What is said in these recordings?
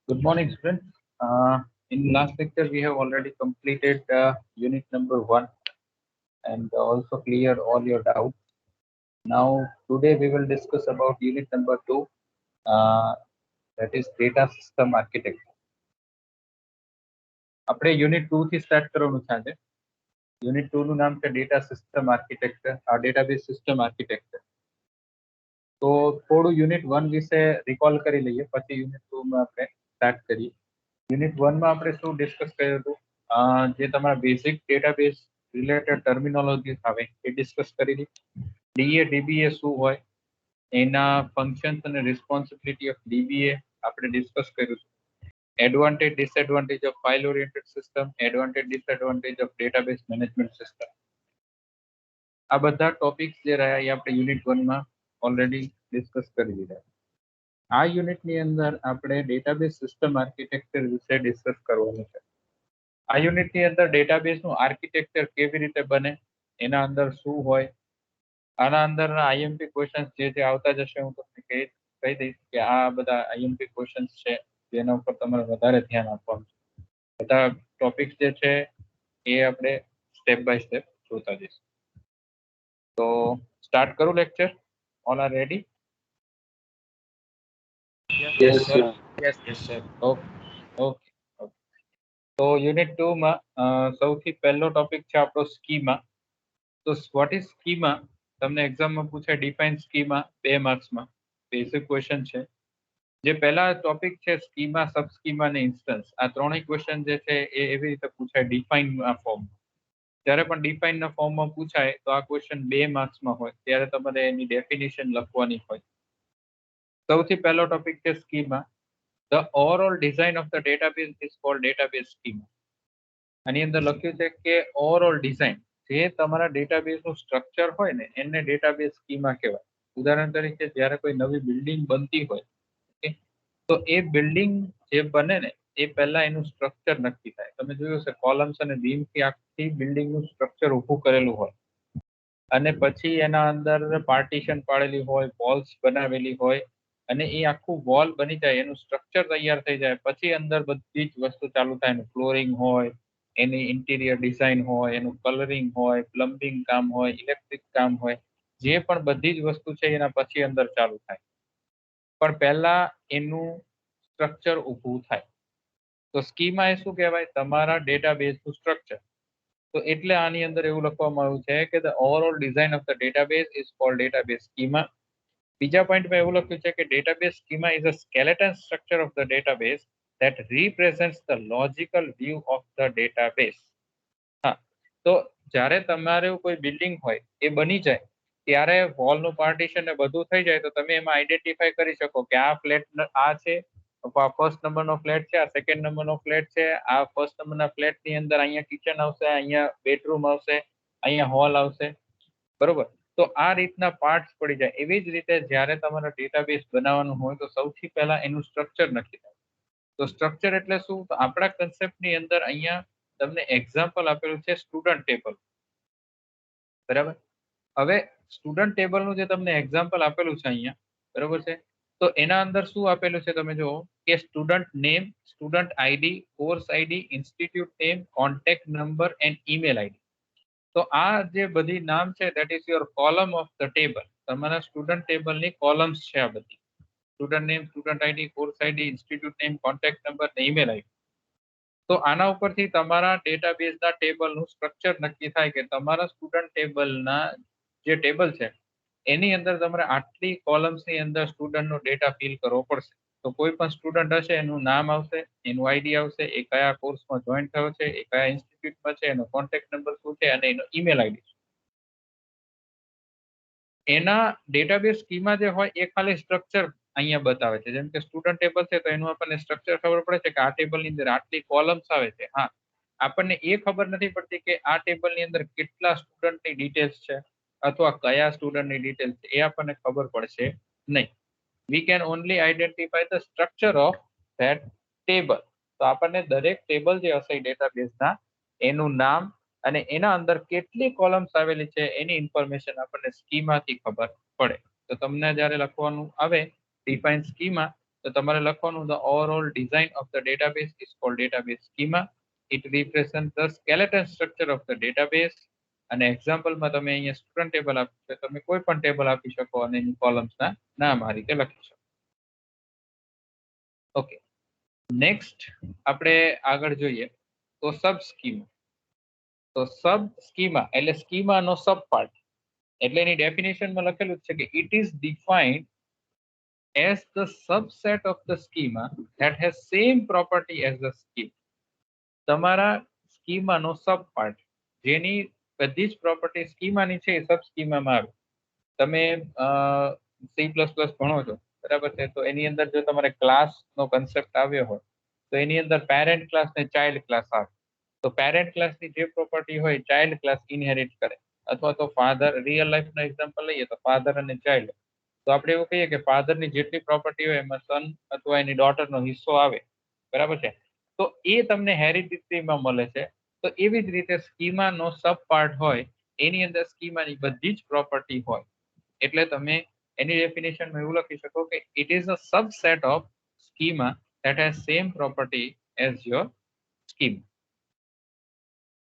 Good morning, students. In last lecture, we have already completed unit number 1 and also clear all your doubts. Now, today we will discuss about unit number 2, uh, that is data system architecture. આપણે unit 2 થી start કરવાનું છે આજે. Unit 2 નું નામ છે data system architecture, database system architecture. તો થોડું યુનિટ 1 વિશે રિકોલ કરી લઈએ, પછી યુનિટ 2 માં આપણે સ્ટાર્ટ કરીએ. યુનિટ 1 માં આપણે શું ડિસ્કસ કર્યું હતું? જે તમારા બેઝિક ડેટાબેઝ રિલેટેડ ટર્મિનોલોજીસ આવે એ ડિસ્કસ કરી લીધી. ડીએ ડીબીએ શું હોય, એના ફંક્શન્સ અને રિસ્પોન્સિબિલિટી ઓફ ડીબીએ આપણે ડિસ્કસ કર્યું છે. Advantage disadvantage of file oriented system, advantage disadvantage of database management system. આ બધા ટોપિક્સ જે રહ્યા એ આપણે યુનિટ 1 માં ઓલરેડી ડિસ્કસ કરી દીધા. આ યુનિટની અંદર આપણે ડેટાબેઝ સિસ્ટમ આર્કિટેક્ચર વિશે ડિસ્કસ કરવાનું છે. આ યુનિટની અંદર ડેટાબેઝનું આર્કિટેક્ચર કેવી રીતે બને, એના અંદર શું હોય, આના અંદરના આઈએમપી ક્વેશ્ચન્સ જે આવતા જશે હું તમને કહી દઈશ કે આ બધા આઈએમપી ક્વેશ્ચન્સ છે જેના ઉપર તમારે વધારે ધ્યાન આપવાનું છે. બધા ટોપિક્સ જે છે એ આપણે સ્ટેપ બાય સ્ટેપ જોતા જઈશું. તો સ્ટાર્ટ કરું lecture? All are ready? Yes, sir. Yes, sir. Okay. તો યુનિટ 2 માં સૌથી પહેલો ટોપિક છે આપણો સ્કીમા. તો વોટ ઇઝ સ્કીમા? તમને એક્ઝામમાં પૂછાય ડિફાઇન સ્કીમા 2 માર્ક્સમાં. બેઝિક ક્વેશ્ચન છે. જે પહેલા ટોપિક છે સ્કીમા, સબ સ્કીમા અને ઇન્સ્ટન્સ, આ ત્રણેય ક્વેશ્ચન જે છે એ એવી રીતે પૂછાય ડિફાઇન ફોર્મ. જ્યારે પણ ડિફાઇન ના ફોર્મમાં પૂછાય તો આ ક્વેશ્ચન 2 માર્ક્સમાં હોય, ત્યારે તમારે એની ડેફિનેશન લખવાની હોય. સૌથી પહેલો ટોપિક છે schema. The overall design of the database is called database schema. આની અંદર લખ્યું છે કે ઓવરઓલ ડિઝાઇન, જે તમારા ડેટાબેઝ નું સ્ટ્રક્ચર હોય ને એને ડેટાબેઝ સ્કીમા કહેવાય. ઉદાહરણ તરીકે જ્યારે કોઈ નવી બિલ્ડિંગ બનતી હોય, તો એ બિલ્ડિંગ જે બને ને એ પહેલા એનું સ્ટ્રક્ચર નક્કી થાય. તમે જોયું હશે કોલમ્સ અને બીમ થી આખી બિલ્ડિંગ નું સ્ટ્રક્ચર ઊભું કરેલું હોય, અને પછી એના અંદર પાર્ટીશન પાડેલી હોય, વોલ્સ બનાવેલી હોય, અને એ આખું વોલ બની જાય, એનું સ્ટ્રક્ચર તૈયાર થઈ જાય, પછી અંદર બધી જ વસ્તુ ચાલુ થાય. એનું ફ્લોરિંગ હોય, એની ઇન્ટિરિયર ડિઝાઇન હોય, એનું કલરિંગ હોય, પ્લમ્બિંગ કામ હોય, ઇલેક્ટ્રિક કામ હોય, જે પણ બધી જ વસ્તુ છે એના પછી અંદર ચાલુ થાય. પણ પહેલા એનું સ્ટ્રક્ચર ઊભું થાય. તો સ્કીમા એ શું કહેવાય? તમારા ડેટાબેઝ નું સ્ટ્રક્ચર. તો એટલે આની અંદર એવું લખવામાં આવ્યું છે કે the overall design of the database is called database schema. બીજા પોઈન્ટમાં એવું લખ્યું છે કે database schema is a skeleton structure of the database that represents the logical view of the database. હા, તો જ્યારે તમારે કોઈ બિલ્ડિંગ હોય એ બની જાય ત્યારે વોલનું પાર્ટીશન ને બધું થઈ જાય, તો તમે એમાં આઈડેન્ટિફાઈ કરી શકો કે આ ફ્લેટ આ છે, ફર્સ્ટ નંબરનો ફ્લેટ છે, આ સેકન્ડ નંબરનો ફ્લેટ છે, આ ફર્સ્ટ નંબરના ફ્લેટની અંદર અહીંયા કિચન આવશે, અહીંયા બેડરૂમ આવશે, અહીંયા હોલ આવશે, બરોબર? તો આ રીતના પાર્ટ્સ પડી જાય. એવી જ રીતે જ્યારે તમારે ડેટાબેઝ બનાવવાનું હોય તો સૌથી પહેલા એનું સ્ટ્રક્ચર નક્કી થાય. તો સ્ટ્રક્ચર એટલે શું? તો આપણા કન્સેપ્ટની અંદર અહીંયા તમને એક્ઝામ્પલ આપેલું છે સ્ટુડન્ટ ટેબલ, બરાબર? હવે સ્ટુડન્ટ ટેબલનું જે તમને એક્ઝામ્પલ આપેલું છે અહીંયા, બરોબર છે, તો એના અંદર શું આપેલું છે તમે જુઓ કે student name, student ID, course ID, institute name, contact number and email ID. તો આ જે બધી નામ છે that is your column of the table. તમારા સ્ટુડન્ટ ટેબલની કોલમ્સ છે આ બધી. Student name, student ID, course ID, institute name, contact number ને ઈમેલ આઈડી. તો આના ઉપરથી તમારા ડેટાબેઝના ટેબલનું સ્ટ્રક્ચર નક્કી થાય કે તમારા સ્ટુડન્ટ ટેબલના જે ટેબલ છે એની અંદર તમારે આટલી કોલમ્સની અંદર સ્ટુડન્ટનો ડેટા ફિલ કરવો પડશે. તો કોઈ પણ સ્ટુડન્ટ હશે એનું નામ આવશે, એનું આઈડી આવશે, એ કયા કોર્સમાં જોઈન થયો છે, એ કયા ઇન્સ્ટિટ્યૂટમાં છે, એનો કોન્ટેક્ટ નંબર શું છે અને એનો ઈમેલ આઈડી શું. એના ડેટાબેઝ સ્કીમા જે હોય એ ખાલી સ્ટ્રક્ચર અહીંયા બતાવે છે. જેમ કે સ્ટુડન્ટ ટેબલ છે તો એનું આપણને સ્ટ્રક્ચર ખબર પડે છે કે આ ટેબલની અંદર આટલી કોલમ્સ આવે છે. હા, આપણને એ ખબર નથી પડતી કે આ ટેબલની અંદર કેટલા સ્ટુડન્ટની ડિટેલ્સ છે અથવા કયા સ્ટુડન્ટની ડિટેલ્સ છે, એ આપણને ખબર પડશે નહીં. we can only identify the structure of that table. તો આપણને દરેક ટેબલ જે હશે ડેટાબેઝના એનું નામ અને એના અંદર કેટલી કોલમ્સ આવેલી છે એની ઇન્ફોર્મેશન આપણને સ્કીમાથી ખબર પડે. તો તમને જ્યારે લખવાનું આવે ડિફાઇન સ્કીમા, તો તમારે લખવાનું the overall design of the database is called database schema. It represents the skeleton structure of the database. અને એક્ઝામ્પલમાં તમે અહીંયા સ્ટુડન્ટ ટેબલ આપ્યું છે, તમે કોઈ પણ ટેબલ આપી શકો અને એની કોલમ્સના નામ આ રીતે લખી શકો. ઓકે, નેક્સ્ટ આપણે આગળ જોઈએ તો સબ સ્કીમા. તો સબ સ્કીમા એટલે સ્કીમાનો સબ પાર્ટ, એટલે એની ડેફિનેશનમાં લખેલું છે કે it is defined as the subset of the schema that has same property as the scheme. તમારા સ્કીમાનો સબ પાર્ટ જેની બધી જ પ્રોપર્ટી સ્કીમાની છે એ સબ સ્કીમામાં આવે. તમે C++ ભણો છો બરાબર છે, તો એની અંદર જો તમારે ક્લાસનો કન્સેપ્ટ આવ્યો હોય તો એની અંદર પેરેન્ટ ક્લાસ ને ચાઇલ્ડ ક્લાસ આવે. તો પેરેન્ટ ક્લાસની જે પ્રોપર્ટી હોય ચાઇલ્ડ ક્લાસ ઇનહેરિટ કરે, અથવા તો ફાધર, રિયલ લાઈફનો એક્ઝામ્પલ લઈએ તો ફાધર અને ચાઇલ્ડ. તો આપણે એવું કહીએ કે ફાધરની જેટલી પ્રોપર્ટી હોય એમાં સન અથવા એની ડોટરનો હિસ્સો આવે, બરાબર છે. તો એ તમને હેરિડિટીમાં મળે છે. તો એવી જ રીતે સ્કીમાનો સબ પાર્ટ હોય એની અંદર સ્કીમાની બધી જ પ્રોપર્ટી હોય. એટલે તમે એની ડેફિનેશનમાં એવું લખી શકો કે it is a subset of schema that has same property as your scheme.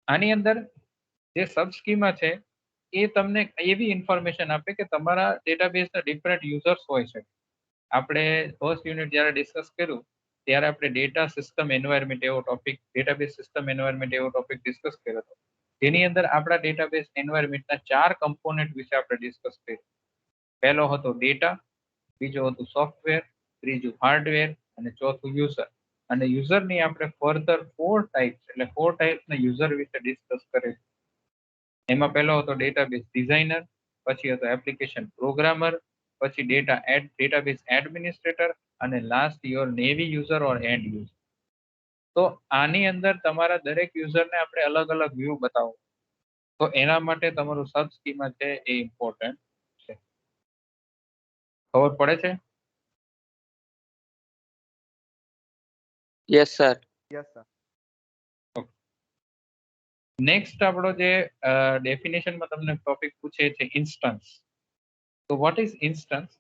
આની અંદર જે સબ સ્કીમા છે એ તમને એવી ઇન્ફોર્મેશન આપે કે તમારા ડેટાબેઝના ડિફરન્ટ યુઝર્સ હોય છે. આપણે ફર્સ્ટ યુનિટ જ્યારે ડિસ્કસ કર્યું ત્યારે આપણે ડેટા સિસ્ટમ એન્વાયરમેન્ટ એવો ટોપિક, ડેટાબેઝ સિસ્ટમ એન્વાયરમેન્ટ એવો ટોપિક ડિસ્કસ કર્યો હતો. જેની અંદર આપણા ડેટાબેઝ એન્વાયરમેન્ટના 4 કમ્પોનેન્ટ વિશે આપણે ડિસ્કસ કર્યું. પહેલો હતો ડેટા, બીજો હતું સોફ્ટવેર, ત્રીજું હાર્ડવેર અને ચોથું યુઝર. અને યુઝરની આપણે ફર્ધર 4 ટાઈપ્સ એટલે 4 ટાઈપ્સના યુઝર વિશે ડિસ્કસ કર્યું. એમાં પહેલો હતો ડેટાબેઝ ડિઝાઇનર, પછી હતો એપ્લિકેશન પ્રોગ્રામર, પછી ડેટાબેઝ એડમિનિસ્ટ્રેટર અને last your navy user or and user. તો આની અંદર તમારા દરેક યુઝરને આપણે અલગ અલગ વ્યૂ બતાવો. તો એના માટે તમારું સબ સ્કીમા છે એ ઇમ્પોર્ટન્ટ છે. ખબર પડે છે? Yes sir. નેક્સ્ટ આપણો જે ડેફિનેશનમાં તમને ટોપિક પૂછે છે ઇન્સ્ટન્સ. તો what is instance?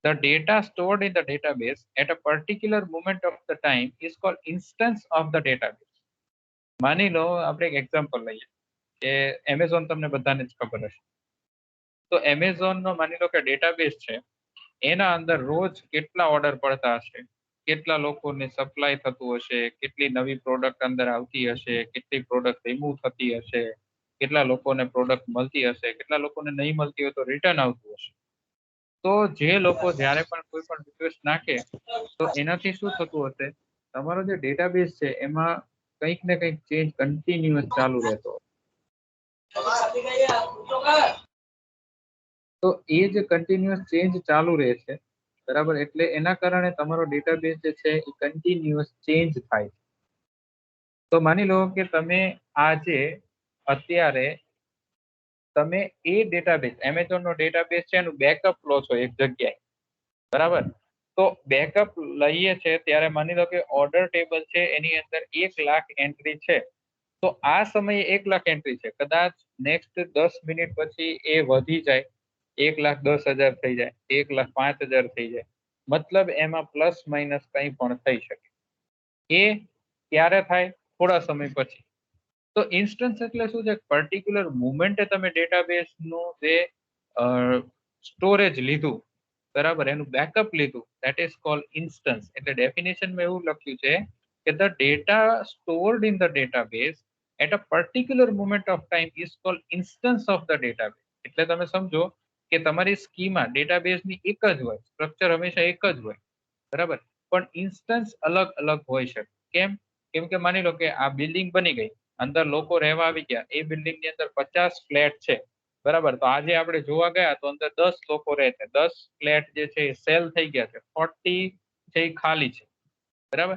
The data stored in the database at a particular moment of the time is called instance of the database. માની લો આપણે એક એક્ઝામ્પલ લઈએ કે એમેઝોન તમને બધાને જ ખબર હશે. તો એમેઝોનનો માની લો કે ડેટાબેઝ છે, એના અંદર રોજ કેટલા ઓર્ડર પડતા હશે, કેટલા લોકોને સપ્લાય થતું હશે, કેટલી નવી પ્રોડક્ટ અંદર આવતી હશે, કેટલી પ્રોડક્ટ રિમૂવ થતી હશે, કેટલા લોકોને પ્રોડક્ટ મળતી હશે, કેટલા લોકોને નહીં મળતી હોય તો રિટર્ન આવતું હશે. તો જે લોકો જ્યારે પણ કોઈ પણ રિક્વેસ્ટ નાખે તો એનાથી શું થતું હશે, તમારો જે ડેટાબેઝ છે એમાં કંઈક ને કંઈક ચેન્જ કન્ટિન્યુઅસ ચાલુ રહેતો. તો એ જે કન્ટિન્યુઅસ ચેન્જ ચાલુ રહે છે, બરાબર, એટલે એના કારણે તમારો ડેટાબેઝ જે છે એ કન્ટિન્યુઅસ ચેન્જ થાય. તો માની લો કે તમે આજે અત્યારે તમે એ ડેટાબેઝ, એમેઝોનનો ડેટાબેઝ છે એનું બેકઅપ લો છો એક જગ્યાએ, બરાબર. તો બેકઅપ લઈએ છે ત્યારે માની લો કે ઓર્ડર ટેબલ છે એની અંદર 1 લાખ એન્ટ્રી છે. તો આ સમયે 1 લાખ એન્ટ્રી છે, કદાચ નેક્સ્ટ 10 મિનિટ પછી એ વધી જાય, 1,10,000 થઈ જાય, 1,05,000 થઈ જાય. મતલબ એમાં પ્લસ માઇનસ કંઈ પણ થઈ શકે. એ ક્યારે થાય? થોડા સમય પછી. તો ઇન્સ્ટન્સ એટલે શું છે? પર્ટિક્યુલર મુમેન્ટે તમે ડેટાબેઝનું જે સ્ટોરેજ લીધું, બરાબર, એનું બેકઅપ લીધું, ધેટ ઇઝ કોલ્ડ ઇન્સ્ટન્સ. એટલે ડેફિનેશનમાં એવું લખ્યું છે કે the data stored in the database at a particular moment of time is called instance of the database. એટલે તમે સમજો કે તમારી સ્કીમા ડેટાબેઝની એક જ હોય, સ્ટ્રક્ચર હંમેશા એક જ હોય, બરાબર, પણ ઇન્સ્ટન્સ અલગ અલગ હોઈ શકે. કેમ? કેમ કે માની લો કે આ બિલ્ડિંગ બની ગઈ, અંદર લોકો રહેવા આવી ગયા, એ બિલ્ડિંગની અંદર 50 ફ્લેટ છે, બરાબર. તો આજે આપણે જોવા ગયા તો અંદર 10 લોકો રહે છે, 10 ફ્લેટ જે છે એ સેલ થઈ ગયા છે, 40 છે એ ખાલી છે, બરાબર.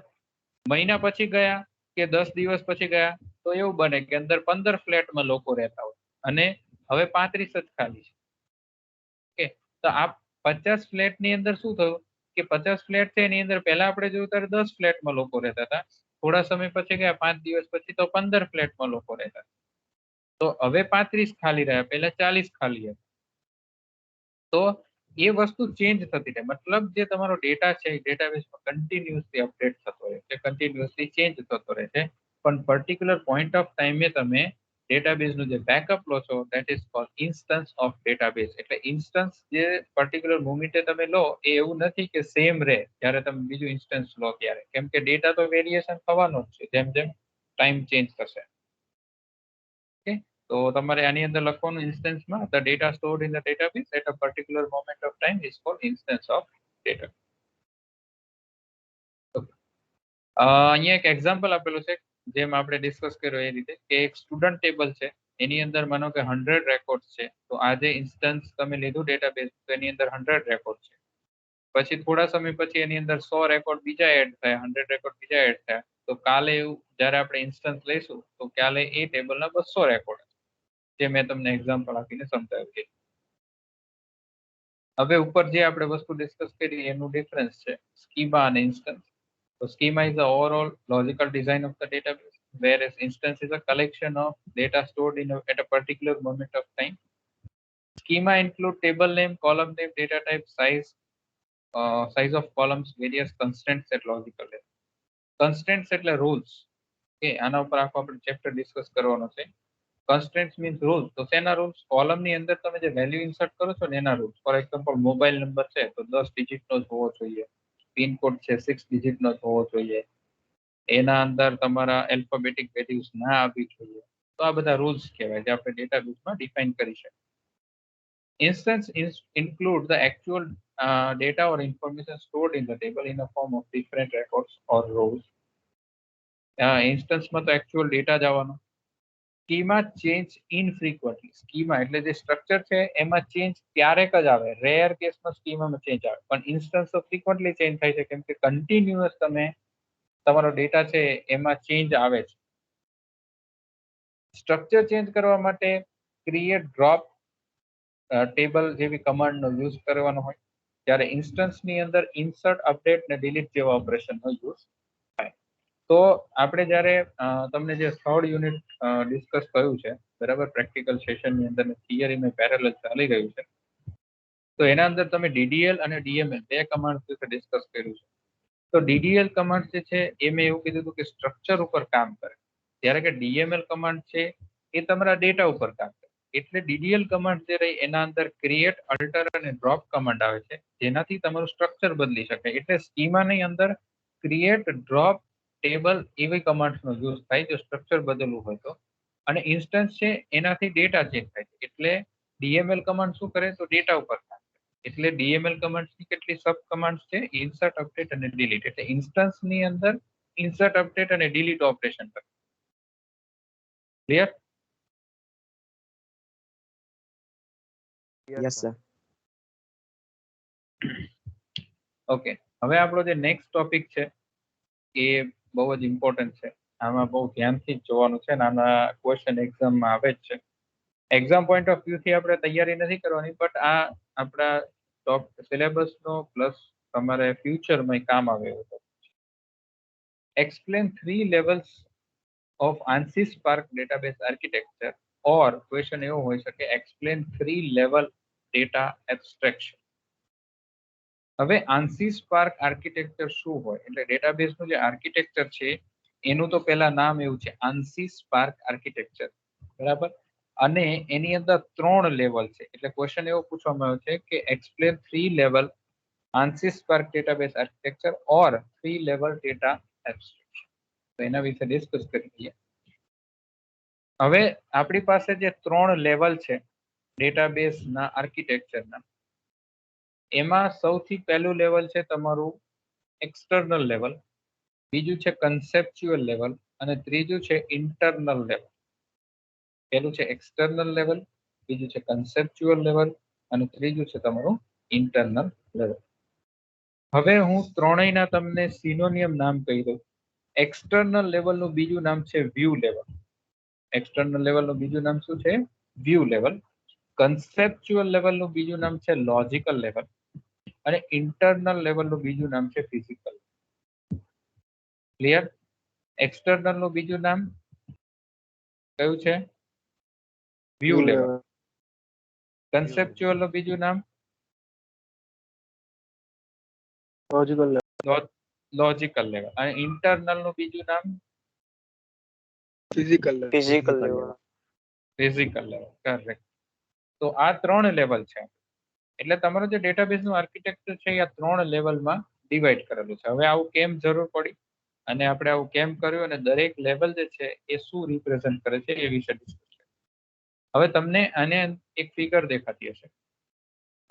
મહિના પછી ગયા કે 10 દિવસ પછી ગયા તો એવું બને કે અંદર 15 ફ્લેટમાં લોકો રહેતા હોય અને હવે 35 જ ખાલી છે. ઓકે, તો આ 50 ફ્લેટની અંદર શું થયું કે 50 ફ્લેટ છે એની અંદર પહેલા આપણે જોયું ત્યારે 10 ફ્લેટમાં લોકો રહેતા હતા, થોડા સમય પછી ગયા 5 દિવસ પછી તો 15 ફ્લેટમાં લોકો રહેતા. તો હવે 35 ખાલી રહ્યા, પહેલા 40 ખાલી હતા. તો એ વસ્તુ ચેન્જ થતી રહે, મતલબ જે તમારો ડેટા છે એ ડેટાબેઝમાં કન્ટિન્યુઅસલી અપડેટ થતો રહે છે, કન્ટિન્યુઅસલી ચેન્જ થતો રહે છે, પણ પર્ટિક્યુલર પોઈન્ટ ઓફ ટાઈમે તમે ડેટાબેઝનું જે બેકઅપ લો છો that is called instance of database. એટલે ઇન્સ્ટન્સ જે પર્ટિક્યુલર મોમેન્ટે તમે લો એ એવું નથી કે સેમ રહે જ્યારે તમે બીજું ઇન્સ્ટન્સ લો ત્યારે, કેમ કે ડેટા તો વેરિએશન થવાનો જ છે જેમ જેમ ટાઈમ ચેન્જ થશે. ઓકે, તો તમારે આની અંદર લખવાનું ઇન્સ્ટન્સમાં the data stored in the database at a particular moment of time is called instance of data. અહીંયા એક એક્ઝામ્પલ આપેલું છે જેમ આપણે ડિસ્કસ કર્યો એ રીતે કે એક સ્ટુડન્ટ ટેબલ છે, એની અંદર માનો કે 100 રેકોર્ડ છે. તો આ જે ઇન્સ્ટન્સ તમે લીધું ડેટાબેઝ તો એની અંદર 100 રેકોર્ડ છે. પછી થોડા સમય પછી એની અંદર 100 રેકોર્ડ બીજા એડ થયા, 100 રેકોર્ડ બીજા એડ થયા. તો કાલે એવું જ્યારે આપણે ઇન્સ્ટન્સ લઈશું તો કાલે એ ટેબલના 200 રેકોર્ડ, જે મેં તમને એક્ઝામ્પલ આપીને સમજાવ્યું. હવે ઉપર જે આપણે વસ્તુ ડિસ્કસ કરી એનું ડિફરન્સ છે સ્કીમા અને instance. So schema is the overall logical design of the database, whereas instance is a collection of data stored at a particular moment of time. Schema include table name, column name, data type, size of columns, various constraints at logical level. Constraints એટલે rules. Okay, આના ઉપર આખો આપણે chapter discuss કરવાનો છે. Constraints means rules. તો શેના rules? Column ની અંદર તમે જે વેલ્યુ ઇન્સર્ટ કરો છો ને એના rules. For example mobile number છે તો 10 ડિજિટનો જ હોવો જોઈએ, પિનકોડ છે 6 ડિજિટનો જ હોવો જોઈએ, એના અંદર તમારા એલ્ફાબેટિક વેલ્યુઝ ના આવવી જોઈએ. તો આ બધા રૂલ્સ કહેવાય જે આપણે ડેટાબેઝમાં ડિફાઇન કરી શકીએ. Instance include the actual data or information stored in the table in the form of different records or rows. ઇન્સ્ટન્સમાં તો એકચ્યુઅલ ડેટા જ આવવાનો. Schema change ઇનફ્રીક્વન્ટલી. સ્કીમા એટલે જે સ્ટ્રક્ચર છે એમાં ચેન્જ ક્યારેક જ આવે, રેર કેસમાં સ્કીમામાં ચેન્જ આવે, પણ ઇન્સ્ટન્સ તો ફ્રીક્વન્ટલી ચેન્જ થાય છે કેમ કે કન્ટિન્યુઅસ તમે તમારો ડેટા છે એમાં ચેન્જ આવે છે. સ્ટ્રક્ચર ચેન્જ કરવા માટે ક્રિએટ, ડ્રોપ, ટેબલ જેવી કમાન્ડનો યુઝ કરવાનો હોય, ત્યારે ઇન્સ્ટન્સની અંદર ઇન્સર્ટ, અપડેટ ને ડિલીટ જેવા ઓપરેશનનો યુઝ થાય. તો આપણે જ્યારે તમને જે થર્ડ યુનિટ ડિસ્કસ કર્યું છે બરાબર, પ્રેક્ટિકલ સેશનની અંદર થિયરીમાં પેરેલલ ચાલી રહ્યું છે, તો એના અંદર તમે ડીડીએલ અને ડીએમએલ બે કમાન્ડ વિશે ડિસ્કસ કર્યું છે. તો ડીડીએલ કમાન્ડ જે છે એ મેં એવું કીધું હતું કે સ્ટ્રક્ચર ઉપર કામ કરે, જ્યારે કે ડીએમએલ કમાન્ડ છે એ તમારા ડેટા ઉપર કામ કરે. એટલે ડીડીએલ કમાન્ડ જે રહી એના અંદર ક્રિએટ, અલ્ટર અને ડ્રોપ કમાન્ડ આવે છે જેનાથી તમારું સ્ટ્રક્ચર બદલી શકે. એટલે સ્કીમાની અંદર ક્રિએટ, ડ્રોપ, ટેબલ એવી કમાન્ડ્સનો યુઝ થાય જો સ્ટ્રક્ચર બદલવું હોય તો. અને ઇન્સ્ટન્સ છે એનાથી ડેટા ચેન્જ થાય છે. એટલે ડીએમએલ કમાન્ડ શું કરે તો ડેટા ઉપર કામ કરે. એટલે ડીએમએલ કમાન્ડ્સની કેટલી સબ કમાન્ડ્સ છે? ઇન્સર્ટ, અપડેટ અને ડિલીટ. એટલે ઇન્સ્ટન્સની અંદર ઇન્સર્ટ, અપડેટ અને ડિલીટ ઓપરેશન કરે. ક્લિયર? Yes, sir. ઓકે, હવે આપણો જે નેક્સ્ટ ટોપિક છે એ બહુ જ ઇમ્પોર્ટન્ટ છે. આમાં બહુ ધ્યાનથી જ જોવાનું છે અને આના ક્વેશ્ચન એક્ઝામમાં આવે જ છે. એક્ઝામ પોઈન્ટ ઓફ વ્યૂથી આપણે તૈયારી નથી કરવાની, બટ આ આપણા ટોપ સિલેબસનો પ્લસ તમારે ફ્યુચરમાં કામ આવે એવું છે. Explain 3 levels of ANSYS Spark database architecture, or question એવો હોઈ શકે એક્સપ્લેન 3 લેવલ ડેટા એબ્સ્ટ્રેક્શન. હવે ANSYS Spark આર્કિટેક્ચર શું હોય? એટલે ડેટાબેઝનું જે આર્કિટેક્ચર છે એનું તો પહેલા નામ એવું છે ANSYS Spark આર્કિટેક્ચર, બરાબર. અને એની અંદર 3 લેવલ છે. એટલે ક્વેશ્ચન એવો પૂછવામાં આવ્યો છે કે explain 3 level ANSYS Spark database architecture or 3 level data abstraction. તો એના વિશે ડિસ્કસ કરી લઈએ. હવે આપણી પાસે જે 3 લેવલ છે ડેટાબેઝના આર્કિટેક્ચરના, એમાં સૌથી પહેલું લેવલ છે તમારું એક્સટર્નલ લેવલ, બીજું છે કન્સેપ્ચ્યુઅલ લેવલ અને ત્રીજું છે ઇન્ટરનલ લેવલ. પહેલું છે એક્સટર્નલ લેવલ, બીજું છે કન્સેપ્ચ્યુઅલ લેવલ અને ત્રીજું છે તમારું ઇન્ટરનલ લેવલ. હવે હું ત્રણેયના તમને સિનોનિયમ નામ કહી દઉં. એક્સટર્નલ લેવલનું બીજું નામ છે વ્યૂ લેવલ. એક્સટર્નલ લેવલનું બીજું નામ શું છે? View level. કન્સેપ્ચ્યુઅલ લેવલનું બીજું નામ છે લોજિકલ લેવલ અને ઇન્ટરનલ લેવલનું બીજું નામ છે ફિઝિકલ. ક્લિયર? એક્સટર્નલનું બીજું નામ કયું છે? View level. કન્સેપ્ચ્યુઅલનું બીજું નામ लॉजिकल लॉजिकल लेवल અને ઇન્ટરનલ નું બીજું નામ physical level physical level. Correct. તો આ 3 લેવલ છે. એટલે તમારો જે ડેટાબેઝ નું આર્કિટેક્ચર છે એ આ 3 લેવલમાં ડિવાઈડ કરેલું છે. હવે આવું કેમ જરૂર પડી અને આપણે આવું કેમ કર્યું અને દરેક લેવલ જે છે એ શું રિપ્રેઝન્ટ કરે છે એ વિશે ડિસ્કસ કરીએ. હવે તમને આને એક ફિગર દેખાતી હશે.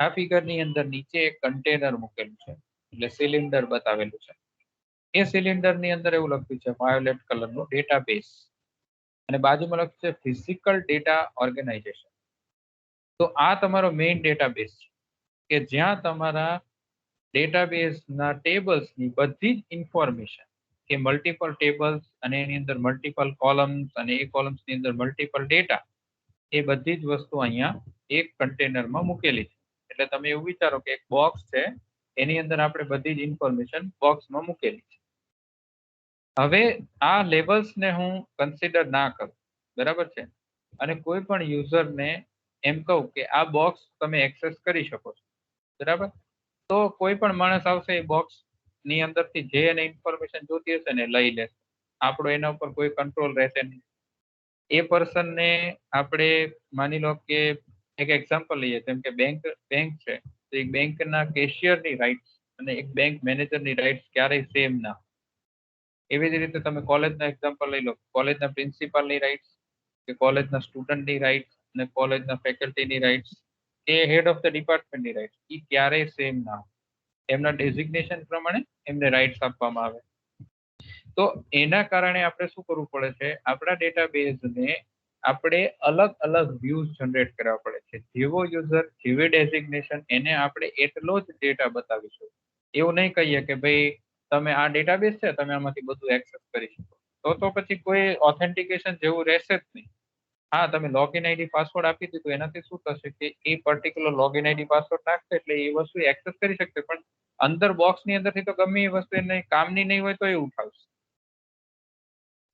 આ ફિગરની અંદર નીચે એક કન્ટેનર મૂકેલું છે, એટલે સિલિન્ડર બતાવેલું છે. એ સિલિન્ડર ની અંદર એવું લખ્યું છે વાયોલેટ કલરનું ડેટાબેઝ અને બાજુમાં લખ્યું છે ફિઝિકલ ડેટા ઓર્ગેનાઇઝેશન. તો આ તમારો મેઇન ડેટાબેઝ છે કે જ્યાં તમારા ડેટાબેઝના ટેબલ્સની બધી જ ઇન્ફોર્મેશન કે મલ્ટિપલ ટેબલ્સ અને એની અંદર મલ્ટિપલ કોલમ્સ અને એ કોલમ્સની અંદર મલ્ટિપલ ડેટા, એ બધી જ વસ્તુ અહીંયા એક કન્ટેનરમાં મૂકેલી છે. એટલે તમે એવું વિચારો કે એક બોક્સ છે, એની અંદર આપણે બધી જ ઇન્ફોર્મેશન બોક્સમાં મૂકેલી છે. હવે આ લેવલ્સને હું કન્સિડર ના કરું, બરાબર છે, અને કોઈ પણ યુઝરને એમ કહું કે આ બોક્સ તમે એક્સેસ કરી શકો છો, બરાબર, તો કોઈ પણ માણસ આવશે એ બોક્સ ની અંદરથી જે એને ઇન્ફોર્મેશન જોતી હશે ને લઈ લેશે. આપણો એના ઉપર કોઈ કંટ્રોલ રહેશે નહીં. એ પર્સનને આપણે માની લો કે એક એક્ઝામ્પલ લઈએ, જેમ કે બેંક છે, તો એક બેંકના કેશિયરની રાઇટ્સ અને એક બેંક મેનેજરની રાઇટ્સ ક્યારેય સેમ ના. એવી જ રીતે તમે કોલેજના એક્ઝામ્પલ લઈ લો, કોલેજના પ્રિન્સિપાલની રાઇટ્સ કે કોલેજના સ્ટુડન્ટની રાઇટ્સ અને કોલેજના ફેકલ્ટીની રાઇટ્સ કે હેડ ઓફ ધ ડિપાર્ટમેન્ટની રાઇટ્સ એ ક્યારેય સેમ ના હોય. એમના ડેઝિગ્નેશન પ્રમાણે એમને રાઇટ્સ આપવામાં આવે. તો એના કારણે આપણે શું કરવું પડે છે, આપણા ડેટાબેઝને આપણે અલગ અલગ વ્યૂઝ જનરેટ કરવા પડે છે. જેવો યુઝર જેવી ડેઝિગ્નેશન એને આપણે એટલો જ ડેટા બતાવીશું. એવું નહીં કહીએ કે ભાઈ તમે આ ડેટાબેઝ છે, તમે આમાંથી બધું એક્સેસ કરી શકો, તો પછી કોઈ ઓથેન્ટિકેશન જેવું રહેશે જ નહીં. હા, તમે લોગિન આઈડી પાસવર્ડ આપી દીધું, એનાથી શું થશે કે એ પર્ટિક્યુલર લોગિન આઈડી પાસવર્ડ નાખશે એટલે એ વસ્તુ એક્સેસ કરી શકશે, પણ અંદર બોક્સની અંદરથી તો ગમે એ વસ્તુ એને કામની નહીં હોય તો એ ઉઠાવશે.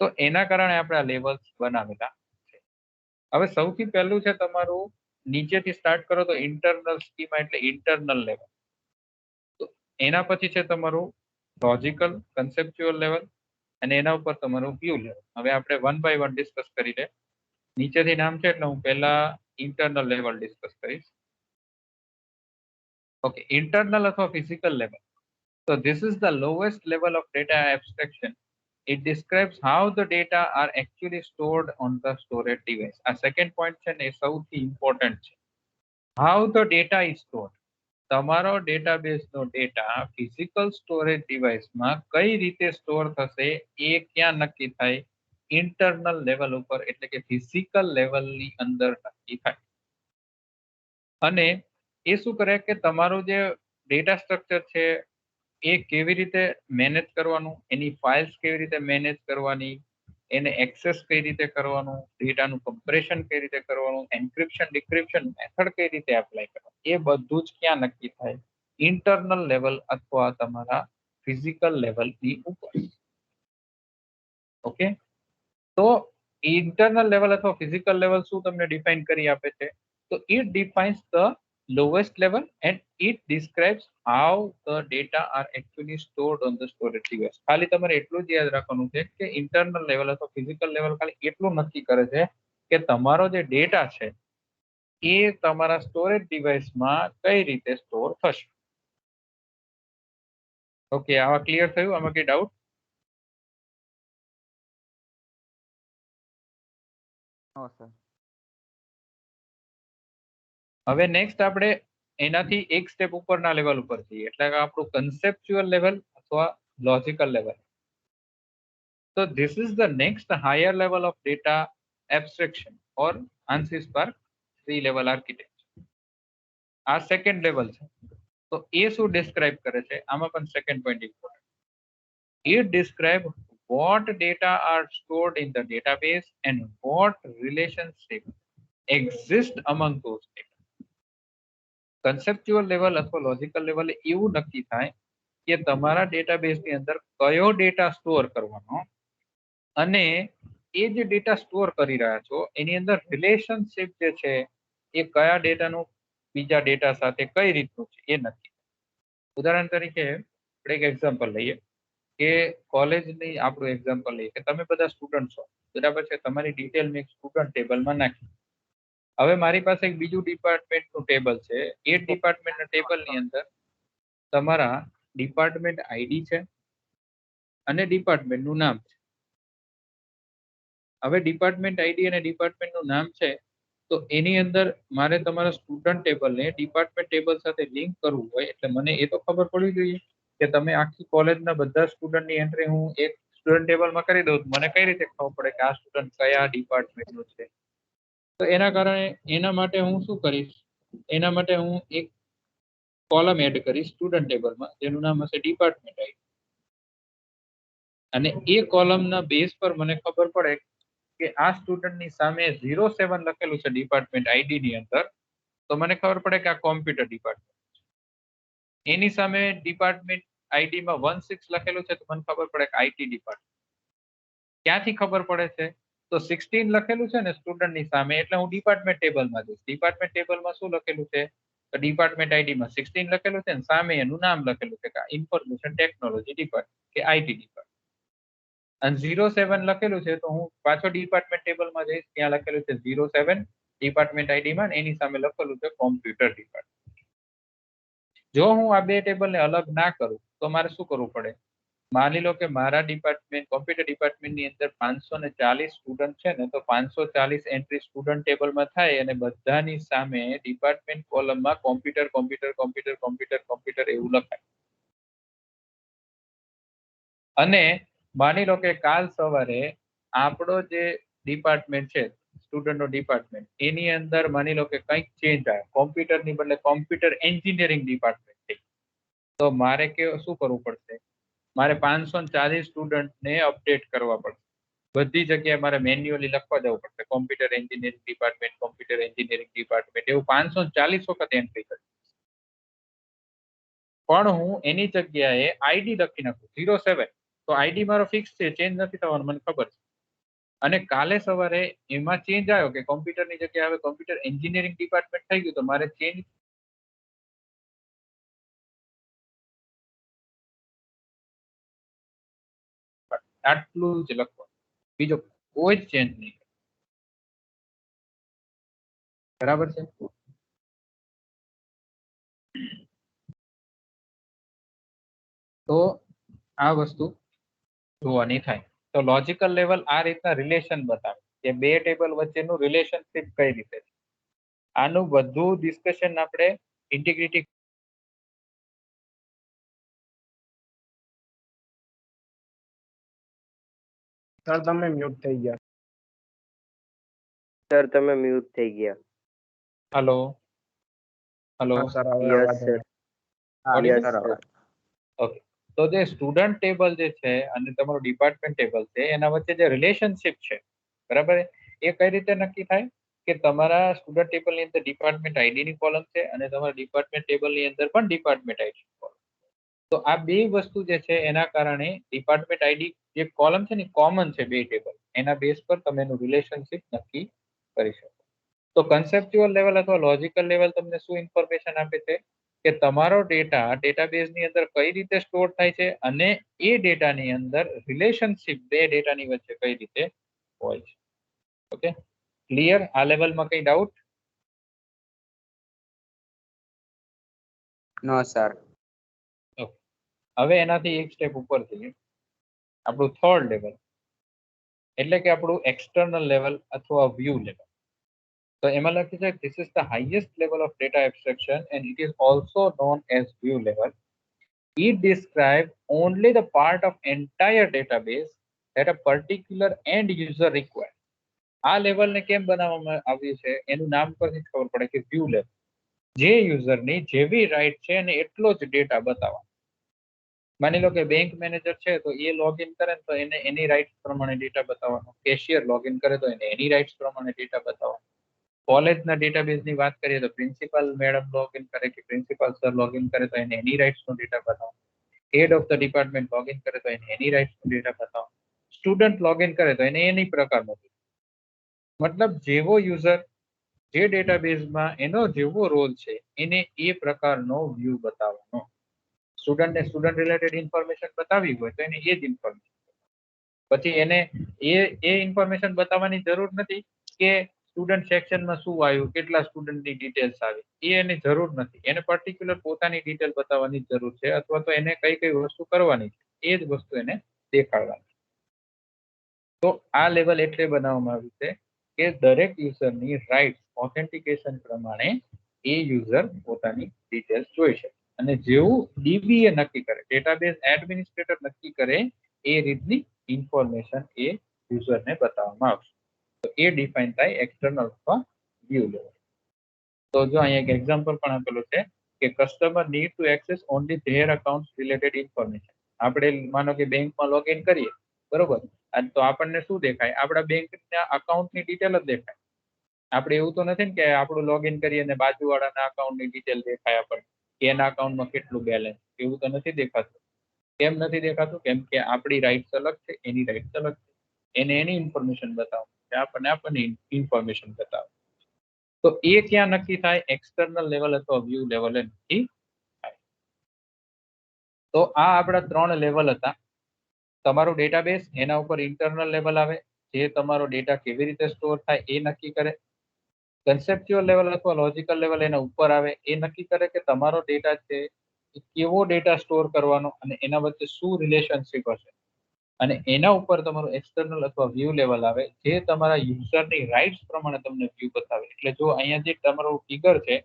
તો એના કારણે આપણે આ લેવલ્સ બનાવેલા છે. હવે સૌથી પહેલું છે તમારું, નીચેથી સ્ટાર્ટ કરો તો ઇન્ટરનલ સ્કીમા એટલે ઇન્ટરનલ લેવલ. તો એના પછી છે તમારું લોજિકલ કન્સેપ્ચ્યુઅલ લેવલ અને એના ઉપર તમારું વ્યૂ લેવલ. હવે આપણે વન બાય વન ડિસ્કસ કરી લે. નીચેથી નામ છે એટલે હું પહેલા ઇન્ટરનલ લેવલ ડિસ્કસ કરીશ. ઓકે, ઇન્ટરનલ અથવા physical level. So this is the lowest level of data abstraction. It describes how the data are actually stored on the storage device. આ સેકન્ડ પોઈન્ટ છે ને એ સૌથી ઇમ્પોર્ટન્ટ છે. How the data is stored. તમારો ડેટાબેઝનો data physical storage ડિવાઇસમાં કઈ રીતે store થશે એ ક્યાં નક્કી થાય? ઇન્ટરનલ લેવલ ઉપર, એટલે કે ફિઝિકલ લેવલની અંદર નક્કી થાય. અને એ શું કરે કે તમારું જે ડેટા સ્ટ્રક્ચર છે એ કેવી રીતે મેનેજ કરવાનું, એની ફાઇલ્સ કેવી રીતે મેનેજ કરવાની, એને એક્સેસ કઈ રીતે કરવાનું, ડેટાનું કમ્પ્રેશન કઈ રીતે કરવાનું, એન્ક્રિપ્શન ડિક્રિપ્શન મેથડ કઈ રીતે એપ્લાય કરવાનું, એ બધું જ ક્યાં નક્કી થાય? ઇન્ટરનલ લેવલ અથવા તમારા ફિઝિકલ લેવલની ઉપર. ઓકે, તો ઇન્ટરનલ લેવલ અથવા ફિઝિકલ લેવલ શું તમને ડિફાઇન કરી આપે છે? તો it defines the lowest level and it describes how the data are actually stored on the storage device. ખાલી તમારે એટલું જ યાદ રાખવાનું છે કે ઇન્ટરનલ લેવલ અથવા ફિઝિકલ લેવલ ખાલી એટલું નક્કી કરે છે કે તમારો જે ડેટા છે એ તમારા સ્ટોરેજ ડિવાઇસમાં કઈ રીતે સ્ટોર થશે. ઓકે, આવા ક્લિયર થયું? આમાં કઈ ડાઉટ? નો સર. હવે નેક્સ્ટ આપણે એનાથી એક સ્ટેપ ઉપરના લેવલ ઉપર જઈએ, એટલે કે આપણું કન્સેપ્ચ્યુઅલ લેવલ અથવા logical level. So this is the next higher level of data abstraction or ANSYS Spark 3 level architecture. આ સેકન્ડ લેવલ છે. તો એ શું ડિસ્ક્રાઇબ કરે છે? આમાં પણ second point important. It describe what data are stored in the database and what relationship exist among those data. Conceptual level અથવા logical level એવું નક્કી થાય કે તમારા ડેટાબેઝની અંદર કયો ડેટા સ્ટોર કરવાનો અને એ જે ડેટા સ્ટોર કરી રહ્યા છો એની અંદર રિલેશનશિપ જે છે એ કયા ડેટાનું બીજા ડેટા સાથે કઈ રીતનું છે એ નક્કી. ઉદાહરણ તરીકે આપણે એક એક્ઝામ્પલ લઈએ કે કોલેજની આપણું એક્ઝામ્પલ લઈએ કે તમે બધા સ્ટુડન્ટ છો, બરાબર છે, તમારી ડિટેલ મેં સ્ટુડન્ટ ટેબલમાં નાખી. હવે મારી પાસે એક બીજું ડિપાર્ટમેન્ટનું ટેબલ છે. એ ડિપાર્ટમેન્ટના ટેબલની અંદર તમારા ડિપાર્ટમેન્ટ આઈડી છે અને ડિપાર્ટમેન્ટનું નામ છે. હવે ડિપાર્ટમેન્ટ આઈડી અને ડિપાર્ટમેન્ટનું નામ છે, તો એની અંદર મારે તમારા સ્ટુડન્ટ ટેબલને ડિપાર્ટમેન્ટ ટેબલ સાથે લિંક કરવું હોય એટલે મને એ તો ખબર પડવી જોઈએ કે તમે આખી કોલેજના બધા સ્ટુડન્ટની એન્ટ્રી હું એક સ્ટુડન્ટ ટેબલમાં કરી દઉં, મને કઈ રીતે ખબર પડે કે આ સ્ટુડન્ટ કયા ડિપાર્ટમેન્ટનું છે? તો એના કારણે એના માટે હું શું કરીશ, એના માટે હું એક કોલમ એડ કરીશ સ્ટુડન્ટ ટેબલમાં, જેનું નામ હશે ડિપાર્ટમેન્ટ આઈડી. અને એ કોલમના બેઝ પર મને ખબર પડે કે આ સ્ટુડન્ટની સામે 07 લખેલું છે ડિપાર્ટમેન્ટ આઈડી ની અંદર, તો મને ખબર પડે કે આ કોમ્પ્યુટર ડિપાર્ટમેન્ટ. એની સામે ડિપાર્ટમેન્ટ આઈડી માં 16 લખેલું છે, તો મને ખબર પડે કે આઈટી ડિપાર્ટમેન્ટ. ક્યાંથી ખબર પડે છે? તો 16 લખેલું છે ને સ્ટુડન્ટની સામે, એટલે હું ડિપાર્ટમેન્ટ ટેબલમાં જઈશ. ડિપાર્ટમેન્ટ ટેબલમાં શું લખેલું છે? તો ડિપાર્ટમેન્ટ આઈડીમાં 16 લખેલું છે ને સામે એનું નામ લખેલું છે કે ઇન્ફોર્મેશન ટેકનોલોજી ડિપાર્ટમેન્ટ કે આઈટી ડિપાર્ટમેન્ટ. અને 07 લખેલું છે, તો હું પાછો ડિપાર્ટમેન્ટ ટેબલમાં જઈશ, ત્યાં લખેલું છે 07 ડિપાર્ટમેન્ટ આઈડીમાં, એની સામે લખેલું છે કોમ્પ્યુટર ડિપાર્ટમેન્ટ. જો હું આ બે ટેબલને અલગ ના કરું તો મારે શું કરવું પડે? માની લો કે મારા ડિપાર્ટમેન્ટ કોમ્પ્યુટર ડિપાર્ટમેન્ટની અંદર 540 સ્ટુડન્ટ છે ને, તો 540 એન્ટ્રી સ્ટુડન્ટ ટેબલમાં થાય અને બધાની સામે ડિપાર્ટમેન્ટ કોલમમાં computer computer computer computer computer એવું લખાય. અને માની લો કે કાલ સવારે આપણો જે ડિપાર્ટમેન્ટ છે સ્ટુડન્ટનો ડિપાર્ટમેન્ટ, એની અંદર માની લો કે કંઈક ચેન્જ આવે, કોમ્પ્યુટરની બદલે કોમ્પ્યુટર એન્જિનિયરિંગ ડિપાર્ટમેન્ટ થઈ, તો મારે શું કરવું પડશે? મારે 540 સ્ટુડન્ટને અપડેટ કરવા પડશે. બધી જગ્યાએ મારે મેન્યુઅલી લખવા જવું પડશે computer engineering department, computer engineering department, એવું 540 વખત એન્ટ્રી કરી. પણ હું એની જગ્યાએ આઈડી લખી નાખું 07, તો આઈડી મારો ફિક્સ છે, ચેન્જ નથી થવાનો, મને ખબર છે. અને કાલે સવારે એમાં ચેન્જ આવ્યો કે કોમ્પ્યુટરની જગ્યાએ હવે કોમ્પ્યુટર એન્જિનિયરિંગ ડિપાર્ટમેન્ટ થઈ ગયું, તો મારે ચેન્જ આટલું જ લખવાનું, બીજો કોઈ જ ચેન્જ નહીં. બરાબર છે? તો આ વસ્તુ જોવાની થાય. તો લોજિકલ લેવલ આ રીતના રિલેશન બતાવે કે બે ટેબલ વચ્ચેનું રિલેશનશિપ કઈ રીતે છે. આનું બધું ડિસ્કશન આપણે ઇન્ટિગ્રિટી સર તમે મ્યુટ થઈ ગયા. સર તમે મ્યુટ થઈ ગયા. હલો હલો હા સર હવે યસ અવાજ સર. આવ્યો. Yes sir sir. અવાજ. ઓકે. તો જે સ્ટુડન્ટ ટેબલ જે છે અને તમારું ડિપાર્ટમેન્ટ ટેબલ છે, એના વચ્ચે જે રિલેશનશિપ છે, બરાબર, એ કઈ રીતે નક્કી થાય? કે તમારા સ્ટુડન્ટ ટેબલની અંદર ડિપાર્ટમેન્ટ આઈડી ની કોલમ છે અને તમારા ડિપાર્ટમેન્ટ ટેબલની અંદર પણ ડિપાર્ટમેન્ટ આઈડી કોલમ. તો આ બે વસ્તુ જે છે એના કારણે ડિપાર્ટમેન્ટ આઈડી જે કોલમ છે ને કોમન છે બે ટેબલ, એના બેઝ પર તમે એનું રિલેશનશિપ નક્કી કરી શકો. તો કન્સેપ્ચ્યુઅલ લેવલ અથવા લોજિકલ લેવલ તમને શું ઇન્ફોર્મેશન આપે છે કે તમારો ડેટા ડેટાબેઝની અંદર કઈ રીતે સ્ટોર થાય છે અને એ ડેટાની અંદર રિલેશનશિપ બે ડેટાની વચ્ચે કઈ રીતે હોય છે. Okay, clear? આ લેવલમાં કઈ ડાઉટ? નો સર. હવે એનાથી એક સ્ટેપ ઉપર જઈએ, આપણું થર્ડ લેવલ, એટલે કે આપણું એક્સટર્નલ લેવલ અથવા વ્યૂ લેવલ. તો એમાં લખ્યું છે this is the highest level of data abstraction and it is also known as view level. It describes only the part of entire database that a particular end user requires. આ લેવલને કેમ બનાવવામાં આવ્યું છે એનું નામ પરથી ખબર પડે કે વ્યૂ લેવલ. જે યુઝરની જેવી રાઈટ છે અને એટલો જ ડેટા બતાવવા. માની લો કે બેંક મેનેજર છે તો એ લોગિન કરે તો એને એની રાઇટ્સ પ્રમાણે ડેટા બતાવવાનો, કેશિયર લોગિન કરે તો એને એની રાઇટ્સ પ્રમાણે ડેટા બતાવવાનો. કોલેજના ડેટાબેઝની વાત કરીએ તો પ્રિન્સિપાલ મેડમ લોગિન કરે કે પ્રિન્સિપાલ સર લોગિન કરે તો એને એની રાઇટ્સનો ડેટા બતાવવાનો. Head of the department login કરે તો એને એની રાઇટ્સનો ડેટા બતાવવાનો. સ્ટુડન્ટ લોગિન કરે તો એને એની પ્રકારનો. મતલબ જેવો યુઝર જે ડેટાબેઝમાં એનો જેવો રોલ છે એને એ પ્રકારનો વ્યૂ બતાવવાનો. સ્ટુડન્ટને સ્ટુડન્ટ રિલેટેડ ઇન્ફોર્મેશન બતાવી હોય તો એને એ જ ઇન્ફોર્મેશન, પછી એને એ ઇન્ફોર્મેશન બતાવવાની જરૂર નથી કે સ્ટુડન્ટ સેક્શનમાં શું આવ્યું, કેટલા સ્ટુડન્ટની ડિટેલ્સ આવી, એ એની જરૂર નથી. એને પર્ટિક્યુલર પોતાની ડિટેલ બતાવવાની જરૂર છે, અથવા તો એને કઈ કઈ વસ્તુ કરવાની છે એ જ વસ્તુ એને દેખાડવાની. તો આ લેવલ એટલે બનાવવામાં આવ્યું છે કે દરેક યુઝરની રાઇટ્સ ઓથેન્ટિકેશન પ્રમાણે એ યુઝર પોતાની ડિટેલ્સ જોઈ શકે, અને જેવું ડીબીએ નક્કી કરે, ડેટાબેઝ એડમિનિસ્ટ્રેટર નક્કી કરે, એ રીતની ઇન્ફોર્મેશન એ યુઝરને બતાવવામાં આવશે. તો એ ડિફાઇન થાય એક્સટર્નલ અથવા વ્યૂ લેવલ. તો જો અહીંયા એક એક્ઝામ્પલ પણ આપેલું છે કે customer need to access only there account related information. આપણે માનો કે બેંકમાં લોગિન કરીએ, બરોબર, અને તો આપણને શું દેખાય? આપણા બેંકના અકાઉન્ટની ડિટેલ જ દેખાય. આપણે એવું તો નથી ને કે આપણું લોગિન કરીએ અને બાજુવાળાના અકાઉન્ટની ડિટેલ દેખાય આપણને, કે એના અકાઉન્ટમાં કેટલું બેલેન્સ, એવું તો નથી દેખાતું. કેમ નથી દેખાતું? કેમ કે આપણી રાઇટ્સ અલગ છે, એની રાઇટ્સ અલગ છે. એને એની ઇન્ફોર્મેશન બતાવો, આપણને ઇન્ફોર્મેશન બતાવો. તો એ ક્યાં નક્કી થાય? એક્સટર્નલ લેવલ અથવા વ્યૂ લેવલ નક્કી થાય. તો આ આપણા 3 લેવલ હતા. તમારું ડેટાબેઝ, એના ઉપર ઇન્ટરનલ લેવલ આવે, જે તમારો ડેટા કેવી રીતે સ્ટોર થાય એ નક્કી કરે. કન્સેપ્ચ્યુઅલ લેવલ અથવા લોજિકલ લેવલ એના ઉપર આવે, એ નક્કી કરે કે તમારો ડેટા છે એ કેવો ડેટા સ્ટોર કરવાનો અને એના વચ્ચે શું રિલેશનશિપ હશે. અને એના ઉપર તમારું એક્સટર્નલ અથવા વ્યૂ લેવલ આવે, જે તમારા યુઝરની રાઇટ્સ પ્રમાણે તમને વ્યૂ બતાવે. એટલે જો અહીંયા જે તમારું ફિગર છે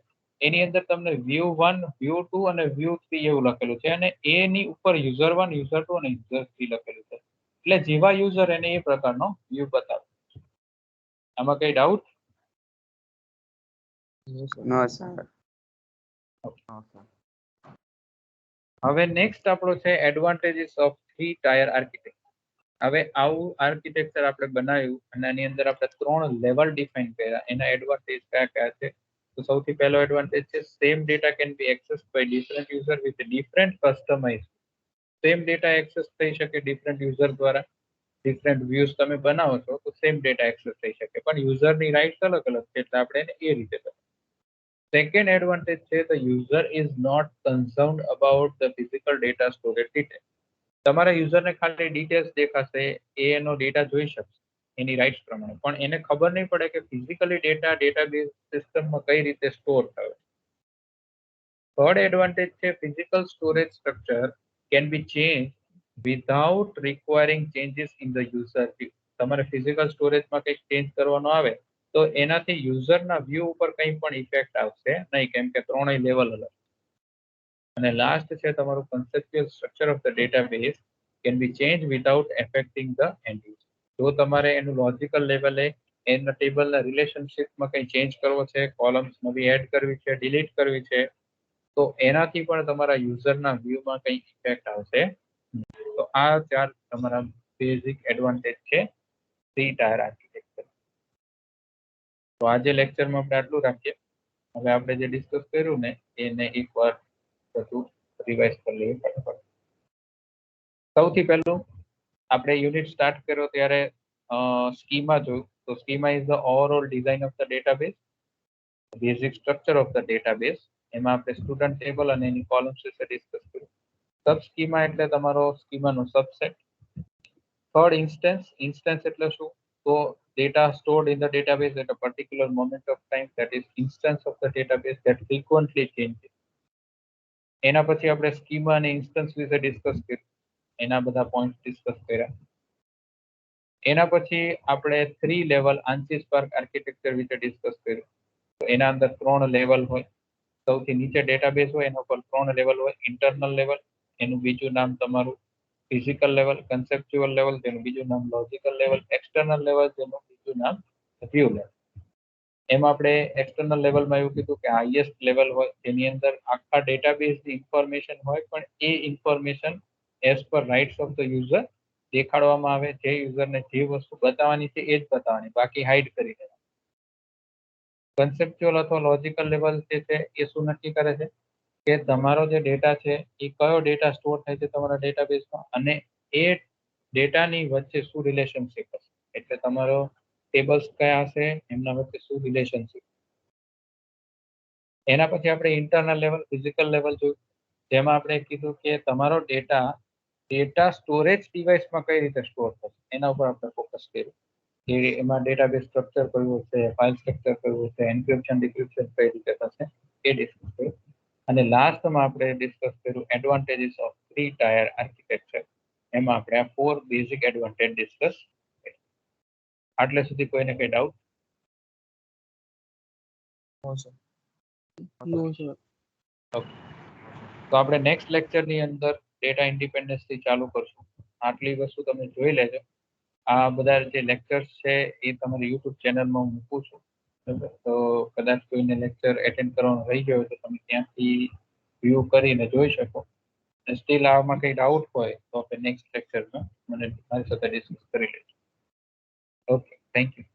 એની અંદર તમને વ્યૂ 1, વ્યૂ 2 અને વ્યૂ 3 એવું લખેલું છે, અને એની ઉપર યુઝર 1, યુઝર 2 અને યુઝર 3 લખેલું છે. એટલે જેવા યુઝર એને એ પ્રકારનો વ્યૂ બતાવે. આમાં કઈ ડાઉટ? નો સર. હવે નેક્સ્ટ આપણો છે એડવાન્ટેજીસ ઓફ 3 ટાયર આર્કિટેક્ચર. હવે આવું આર્કિટેક્ચર આપણે બનાવ્યું અને આની અંદર આપણે 3 લેવલ ડિફાઇન કર્યા. એના એડવાન્ટેજ કયા કયા છે? તો સૌથી પહેલો એડવાન્ટેજ છે same data can be accessed by different user with different customize. Same data access થઈ શકે ડિફરન્ટ યુઝર દ્વારા. ડિફરન્ટ વ્યૂઝ તમે બનાવો છો તો સેમ ડેટા એક્સેસ થઈ શકે, પણ યુઝરની રાઇટ્સ અલગ અલગ છે, એટલે આપણે એને એ રીતે બનાવીએ. સેકન્ડ એડવાન્ટેજ છે the user is not concerned about the physical data storage detail. તમારા યુઝરને ખાલી ડિટેલ્સ દેખાશે, એ એનો ડેટા જોઈ શકશે એની રાઇટ્સ પ્રમાણે, પણ એને ખબર નહીં પડે કે ફિઝિકલી ડેટા ડેટાબેઝ સિસ્ટમમાં કઈ રીતે સ્ટોર થયો. થર્ડ એડવાન્ટેજ છે physical storage structure can be change without requiring changes in the user view. તમારે ફિઝિકલ સ્ટોરેજમાં કંઈક ચેન્જ કરવાનો આવે તો એનાથી યુઝરના વ્યૂ ઉપર કંઈ પણ ઇફેક્ટ આવશે નહીં, કેમ કે 3 લેવલ અલગ. અને લાસ્ટ છે તમારું conceptual structure of the database can be change without affecting the end user. જો તમારે એનું લોજિકલ લેવલે એના ટેબલના રિલેશનશિપમાં કંઈ ચેન્જ કરવો છે, કોલમ્સ નવી એડ કરવી છે, ડિલીટ કરવી છે, તો એનાથી પણ તમારા યુઝરના વ્યૂમાં કંઈ ઇફેક્ટ આવશે. તો આ 4 તમારા બેઝિક એડવાન્ટેજ છે 3 ટાયર આર્કિટેક્ચર. તો આજે લેક્ચરમાં આપણે આટલું રાખીએ. હવે આપણે જે ડિસ્કસ કર્યું ને એને એકવાર બધું રિવાઇઝ કરી લઈએ ફટાફટ. સૌથી પહેલું આપણે યુનિટ સ્ટાર્ટ કર્યો ત્યારે સ્કીમા જોયું. તો schema is the overall design of the database, basic structure of the database. એમાં આપણે સ્ટુડન્ટ ટેબલ અને એની કોલમ્સ વિશે ડિસ્કસ કર્યું. સબ સ્કીમા એટલે તમારો સ્કીમાનો સબસેટ. થર્ડ ઇન્સ્ટન્સ એટલે શું? તો data stored in the database at a particular moment of time, that is instance of the database that frequently changes. એના પછી આપણે સ્કીમા અને ઇન્સ્ટન્સ વિશે ડિસ્કસ કર્યું, એના બધા પોઈન્ટ ડિસ્કસ કર્યા. એના પછી આપણે 3 લેવલ આંશિક સ્પાર્ક આર્કિટેક્ચર વિશે ડિસ્કસ કર્યું. તો એના અંદર 3 લેવલ હોય. સૌથી નીચે ડેટાબેઝ હોય એના ઉપર 3 લેવલ હોય. ઇન્ટરનલ લેવલ, એનું બીજું નામ તમારું ફિઝિકલ લેવલ, કન્સેપ્ચ્યુઅલ લેવલ, તેનું બીજું નામ લોજિકલ લેવલ, એક્સટર્નલ લેવલ, તેનું બીજું નામ વ્યૂ લેવલ. એમાં આપણે એક્સટર્નલ લેવલમાં એવું કીધું કે હાઈએસ્ટ લેવલ હોય, તેની અંદર આખા ડેટાબેઝની ઇન્ફોર્મેશન હોય, પણ એ information as per rights of the user દેખાડવામાં આવે. જે યુઝરને જે વસ્તુ બતાવવાની છે એ જ બતાવવાની, બાકી હાઇડ કરી દેવાની. કન્સેપ્ચ્યુઅલ અથવા લોજિકલ લેવલ જે છે એ શું નક્કી કરે છે કે તમારો જે ડેટા છે એ કયો ડેટા સ્ટોર થાય છે તમારા ડેટાબેઝમાં, અને એ ડેટાની વચ્ચે શું રિલેશનશિપ હશે. એટલે તમારો ટેબલ્સ કયા હશે, એમના વચ્ચે શું રિલેશનશિપ. એના પછી આપણે ઇન્ટરનલ લેવલ, ફિઝિકલ લેવલ જોયું. જેમાં આપણે કીધું કે તમારો ડેટા સ્ટોરેજ ડિવાઇસમાં કઈ રીતે સ્ટોર થશે એના ઉપર આપણે ફોકસ કર્યું કે એમાં ડેટાબેઝ સ્ટ્રક્ચર કયું હશે, ફાઇલ સ્ટ્રક્ચર કયું હશે, એન્ક્રિપ્શન ડિક્રિપ્શન કઈ રીતે થશે એ ડિસ્કસ કર્યું. અને લાસ્ટમાં આપણે ડિસ્કસ કર્યું એડવાન્ટેજીસ ઓફ 3 ટાયર આર્કિટેક્ચર. એમાં આપણે આ 4 બેઝિક એડવાન્ટેજ ડિસ્કસ કર્યા. આટલે સુધી કોઈને કઈ ડાઉટ? ઓકે, તો આપણે નેક્સ્ટ લેક્ચરની અંદર ડેટા ઇન્ડિપેન્ડન્સ થી ચાલુ કરશું. આટલી વસ્તુ તમે જોઈ લેજો. આ બધા જે લેક્ચર્સ છે એ તમારી યુટ્યુબ ચેનલમાં હું મૂકું છું. બરાબર, તો કદાચ કોઈને લેક્ચર એટેન્ડ કરવાનો રહી ગયો હોય તો તમે ત્યાંથી વ્યૂ કરીને જોઈ શકો. અને સ્ટીલ આમાં કંઈ ડાઉટ હોય તો આપણે નેક્સ્ટ લેક્ચરમાં મને મારી સાથે ડિસ્કસ કરી લેજો. Okay, thank you.